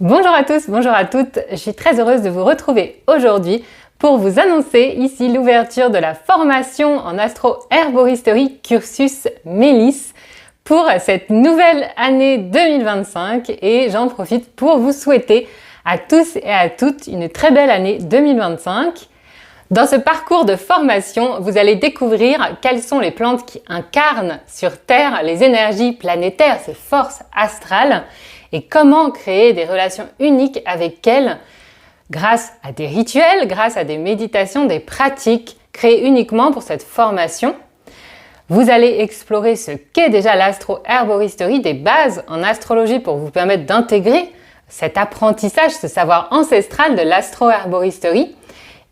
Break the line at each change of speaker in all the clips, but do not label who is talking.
Bonjour à tous, bonjour à toutes, je suis très heureuse de vous retrouver aujourd'hui pour vous annoncer ici l'ouverture de la formation en astro-herboristerie cursus Mélis pour cette nouvelle année 2025 et j'en profite pour vous souhaiter à tous et à toutes une très belle année 2025. Dans ce parcours de formation, vous allez découvrir quelles sont les plantes qui incarnent sur Terre les énergies planétaires, ces forces astrales, et comment créer des relations uniques avec elles grâce à des rituels, grâce à des méditations, des pratiques créées uniquement pour cette formation. Vous allez explorer ce qu'est déjà l'astro-herboristerie, des bases en astrologie pour vous permettre d'intégrer cet apprentissage, ce savoir ancestral de l'astro-herboristerie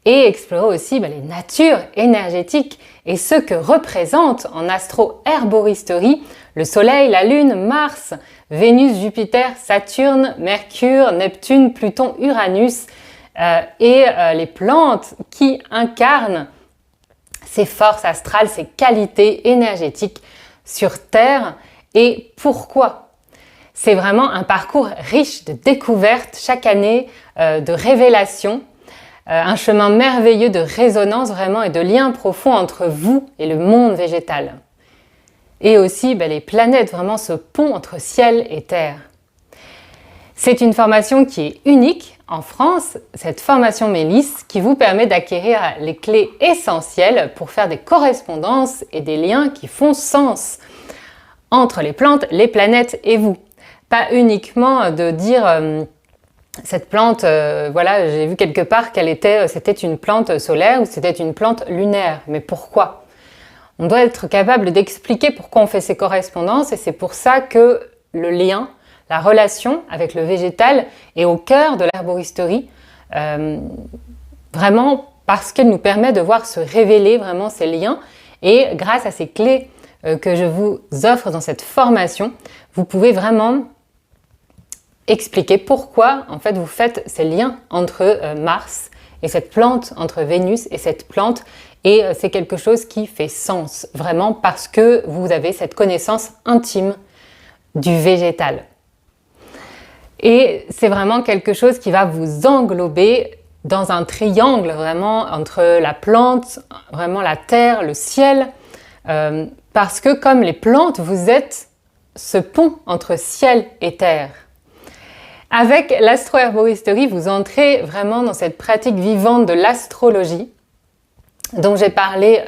et explorer aussi les natures énergétiques et ce que représente en astro-herboristerie le Soleil, la Lune, Mars, Vénus, Jupiter, Saturne, Mercure, Neptune, Pluton, Uranus et les plantes qui incarnent ces forces astrales, ces qualités énergétiques sur Terre et pourquoi. C'est vraiment un parcours riche de découvertes chaque année, de révélations, un chemin merveilleux de résonance vraiment et de lien profond entre vous et le monde végétal. Et aussi les planètes, vraiment ce pont entre ciel et terre. C'est une formation qui est unique en France, cette formation Mélis, qui vous permet d'acquérir les clés essentielles pour faire des correspondances et des liens qui font sens entre les plantes, les planètes et vous. Pas uniquement de dire cette plante, j'ai vu quelque part c'était une plante solaire ou c'était une plante lunaire. Mais pourquoi ? On doit être capable d'expliquer pourquoi on fait ces correspondances et c'est pour ça que le lien, la relation avec le végétal est au cœur de l'herboristerie, vraiment parce qu'elle nous permet de voir se révéler vraiment ces liens et grâce à ces clés que je vous offre dans cette formation, vous pouvez vraiment expliquer pourquoi en fait vous faites ces liens entre Mars et cette plante, entre Vénus et cette plante. Et c'est quelque chose qui fait sens, vraiment, parce que vous avez cette connaissance intime du végétal. Et c'est vraiment quelque chose qui va vous englober dans un triangle, vraiment, entre la plante, vraiment la terre, le ciel, parce que comme les plantes, vous êtes ce pont entre ciel et terre. Avec l'astro-herboristerie, vous entrez vraiment dans cette pratique vivante de l'astrologie, dont j'ai parlé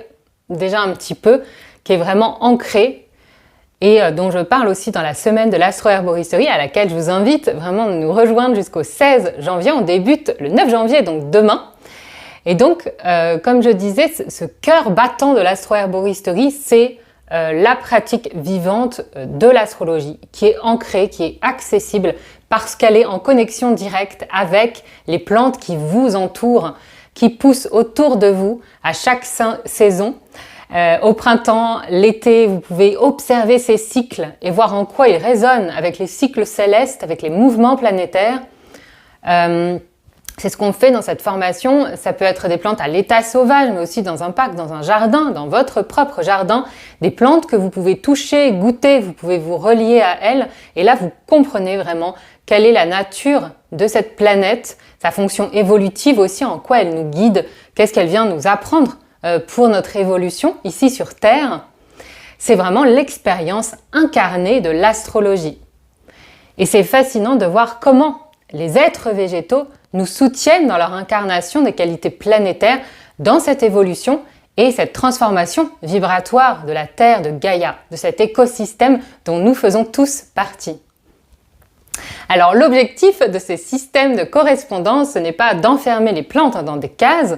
déjà un petit peu, qui est vraiment ancrée et dont je parle aussi dans la semaine de l'astro-herboristerie à laquelle je vous invite vraiment de nous rejoindre jusqu'au 16 janvier. On débute le 9 janvier, donc demain. Et donc, comme je disais, ce cœur battant de l'astro-herboristerie, c'est la pratique vivante de l'astrologie qui est ancrée, qui est accessible parce qu'elle est en connexion directe avec les plantes qui vous entourent, qui poussent autour de vous à chaque saison. Au printemps, l'été, vous pouvez observer ces cycles et voir en quoi ils résonnent avec les cycles célestes, avec les mouvements planétaires. C'est ce qu'on fait dans cette formation. Ça peut être des plantes à l'état sauvage, mais aussi dans un parc, dans un jardin, dans votre propre jardin. Des plantes que vous pouvez toucher, goûter, vous pouvez vous relier à elles. Et là, vous comprenez vraiment quelle est la nature de cette planète, sa fonction évolutive aussi, en quoi elle nous guide, qu'est-ce qu'elle vient nous apprendre pour notre évolution ici sur Terre. C'est vraiment l'expérience incarnée de l'astrologie. Et c'est fascinant de voir comment les êtres végétaux nous soutiennent dans leur incarnation des qualités planétaires dans cette évolution et cette transformation vibratoire de la Terre, de Gaïa, de cet écosystème dont nous faisons tous partie. Alors l'objectif de ces systèmes de correspondance, ce n'est pas d'enfermer les plantes dans des cases,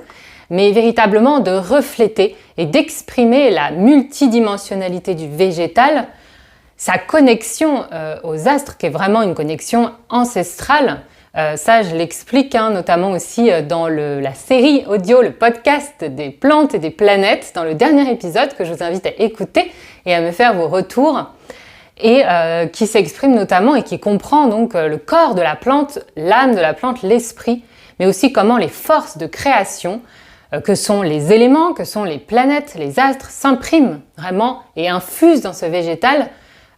mais véritablement de refléter et d'exprimer la multidimensionnalité du végétal, sa connexion aux astres, qui est vraiment une connexion ancestrale. Ça, je l'explique notamment aussi dans la série audio, le podcast des plantes et des planètes, dans le dernier épisode que je vous invite à écouter et à me faire vos retours. Et qui s'exprime notamment et qui comprend donc le corps de la plante, l'âme de la plante, l'esprit, mais aussi comment les forces de création, que sont les éléments, que sont les planètes, les astres, s'impriment vraiment et infusent dans ce végétal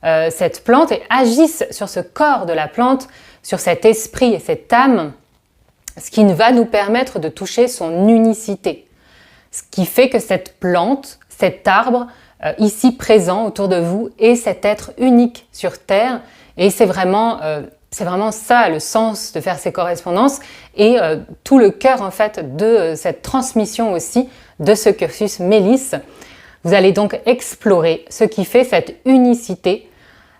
cette plante et agissent sur ce corps de la plante, sur cet esprit et cette âme, ce qui va nous permettre de toucher son unicité. Ce qui fait que cette plante, cet arbre, ici présent autour de vous, est cet être unique sur Terre. Et c'est vraiment ça le sens de faire ces correspondances et tout le cœur en fait de cette transmission aussi de ce cursus Mélis. Vous allez donc explorer ce qui fait cette unicité,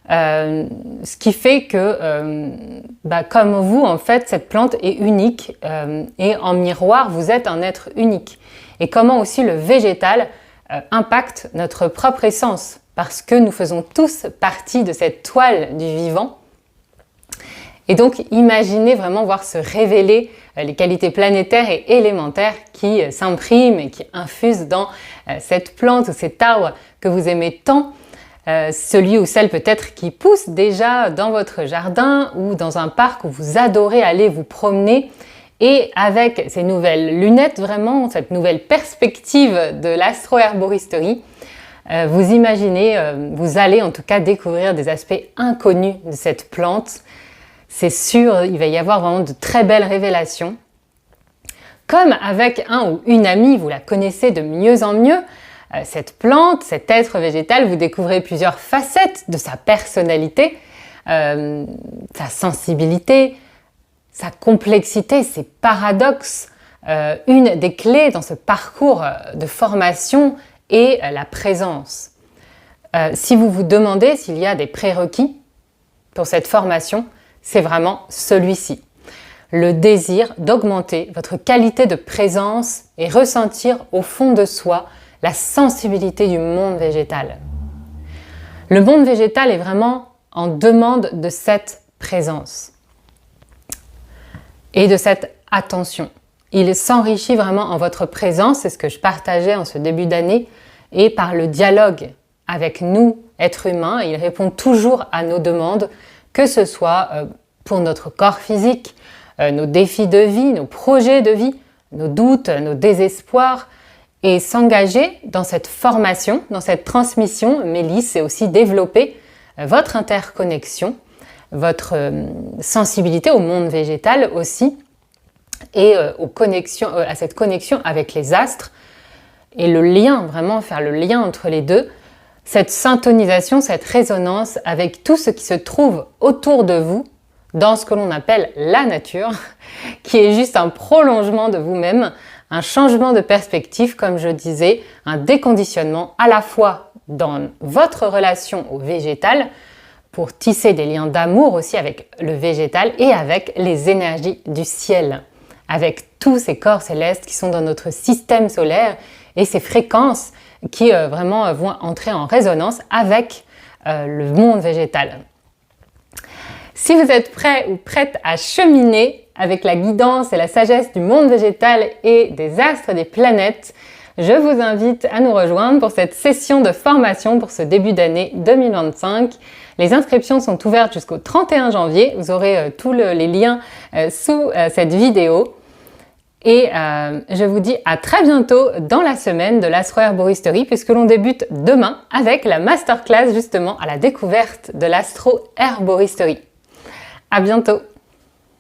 ce qui fait que, comme vous, en fait, cette plante est unique et en miroir, vous êtes un être unique. Et comment aussi le végétal impacte notre propre essence, parce que nous faisons tous partie de cette toile du vivant. Et donc, imaginez vraiment voir se révéler les qualités planétaires et élémentaires qui s'impriment et qui infusent dans cette plante ou cet arbre que vous aimez tant, celui ou celle peut-être qui pousse déjà dans votre jardin ou dans un parc où vous adorez aller vous promener. Et avec ces nouvelles lunettes, vraiment, cette nouvelle perspective de l'astro-herboristerie, vous imaginez, vous allez en tout cas découvrir des aspects inconnus de cette plante. C'est sûr, il va y avoir vraiment de très belles révélations. Comme avec un ou une amie, vous la connaissez de mieux en mieux, cette plante, cet être végétal, vous découvrez plusieurs facettes de sa personnalité, sa sensibilité, sa complexité, ses paradoxes. Une des clés dans ce parcours de formation est la présence. Si vous vous demandez s'il y a des prérequis pour cette formation, c'est vraiment celui-ci. Le désir d'augmenter votre qualité de présence et ressentir au fond de soi la sensibilité du monde végétal. Le monde végétal est vraiment en demande de cette présence et de cette attention. Il s'enrichit vraiment en votre présence, c'est ce que je partageais en ce début d'année, et par le dialogue avec nous, êtres humains. Il répond toujours à nos demandes, que ce soit pour notre corps physique, nos défis de vie, nos projets de vie, nos doutes, nos désespoirs, et s'engager dans cette formation, dans cette transmission. Mélis, c'est aussi développer votre interconnexion, votre sensibilité au monde végétal aussi, et à cette connexion avec les astres, et le lien, vraiment faire le lien entre les deux, cette syntonisation, cette résonance avec tout ce qui se trouve autour de vous, dans ce que l'on appelle la nature, qui est juste un prolongement de vous-même, un changement de perspective, comme je disais, un déconditionnement à la fois dans votre relation au végétal, pour tisser des liens d'amour aussi avec le végétal et avec les énergies du ciel, avec tous ces corps célestes qui sont dans notre système solaire et ces fréquences qui vraiment vont entrer en résonance avec le monde végétal. Si vous êtes prêt ou prête à cheminer avec la guidance et la sagesse du monde végétal et des astres et des planètes, je vous invite à nous rejoindre pour cette session de formation pour ce début d'année 2025. Les inscriptions sont ouvertes jusqu'au 31 janvier. Vous aurez tous les liens sous cette vidéo. Et je vous dis à très bientôt dans la semaine de l'astro-herboristerie, puisque l'on débute demain avec la masterclass justement à la découverte de l'astro-herboristerie. À bientôt!